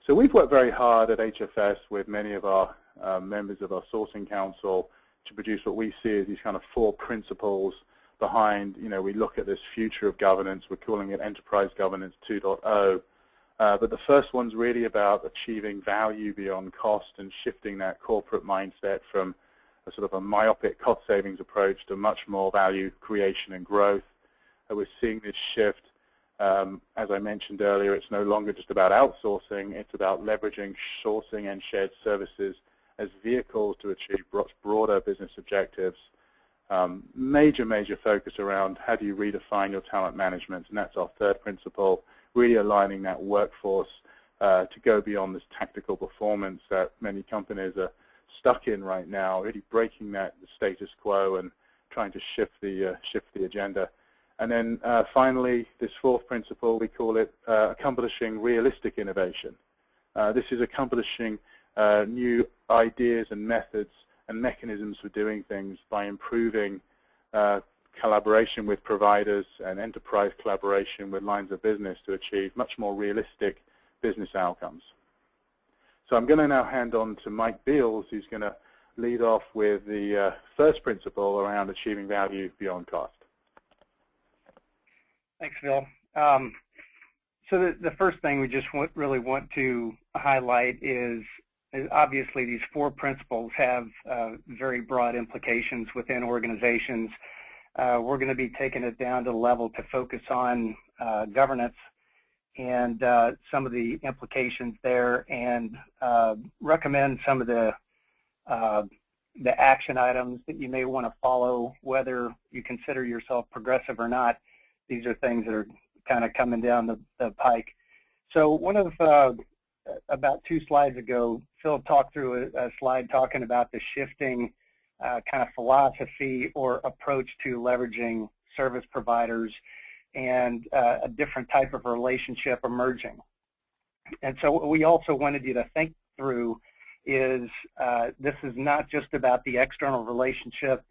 So we've worked very hard at HFS with many of our members of our sourcing council to produce what we see as these kind of 4 principles behind, we look at this future of governance. We're calling it Enterprise Governance 2.0. But the first one's really about achieving value beyond cost and shifting that corporate mindset from a sort of a myopic cost savings approach to much more value creation and growth. We're seeing this shift. As I mentioned earlier, it's no longer just about outsourcing. It's about leveraging sourcing and shared services as vehicles to achieve broader business objectives. Major focus around how do you redefine your talent management, and that's our third principle, really aligning that workforce to go beyond this tactical performance that many companies are stuck in right now, really breaking the status quo and trying to shift the agenda. And then finally, this fourth principle, we call it accomplishing realistic innovation. This is accomplishing new ideas and methods and mechanisms for doing things by improving collaboration with providers and enterprise collaboration with lines of business to achieve much more realistic business outcomes. So I'm going to now hand on to Mike Beals, who's going to lead off with the first principle around achieving value beyond cost. Thanks, Phil. So the first thing we just really want to highlight is obviously these 4 principles have very broad implications within organizations. We're going to be taking it down to the level to focus on governance and some of the implications there, and recommend some of the action items that you may want to follow, whether you consider yourself progressive or not. These are things that are kind of coming down the pike. So one of about 2 slides ago, Phil talked through a slide talking about the shifting kind of philosophy or approach to leveraging service providers and a different type of relationship emerging. And so what we also wanted you to think through is this is not just about the external relationship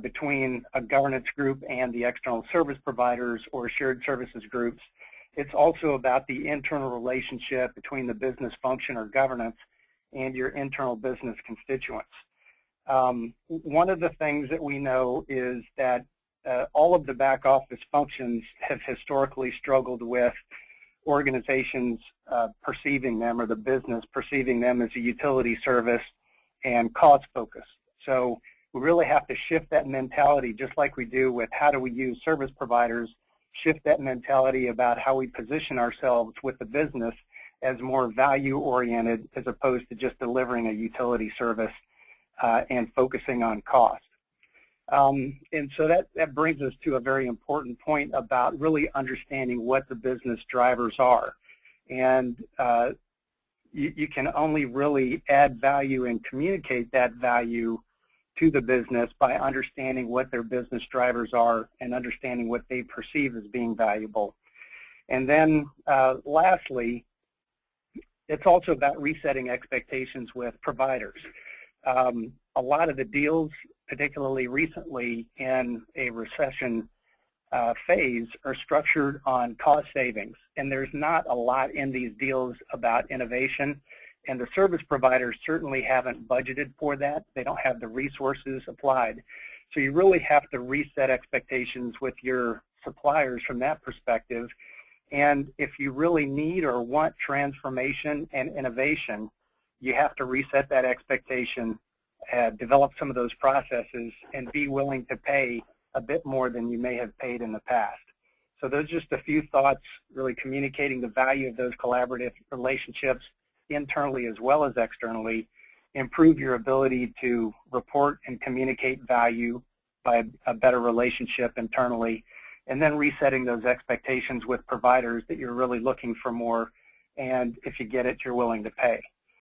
between a governance group and the external service providers or shared services groups. It's also about the internal relationship between the business function or governance and your internal business constituents. One of the things that we know is that all of the back office functions have historically struggled with organizations perceiving them, or the business perceiving them, as a utility service and cost focus. So we really have to shift that mentality, just like we do with how do we use service providers, shift that mentality about how we position ourselves with the business as more value-oriented as opposed to just delivering a utility service and focusing on cost. And so that brings us to a very important point about really understanding what the business drivers are. And you can only really add value and communicate that value to the business by understanding what their business drivers are and understanding what they perceive as being valuable. And then lastly, it's also about resetting expectations with providers. A lot of the deals, particularly recently in a recession phase, are structured on cost savings, and there's not a lot in these deals about innovation. And the service providers certainly haven't budgeted for that. They don't have the resources applied. So you really have to reset expectations with your suppliers from that perspective. And if you really need or want transformation and innovation, you have to reset that expectation, develop some of those processes, and be willing to pay a bit more than you may have paid in the past. So those are just a few thoughts, really communicating the value of those collaborative relationships internally as well as externally, improve your ability to report and communicate value by a better relationship internally, and then resetting those expectations with providers that you're really looking for more, and if you get it, you're willing to pay.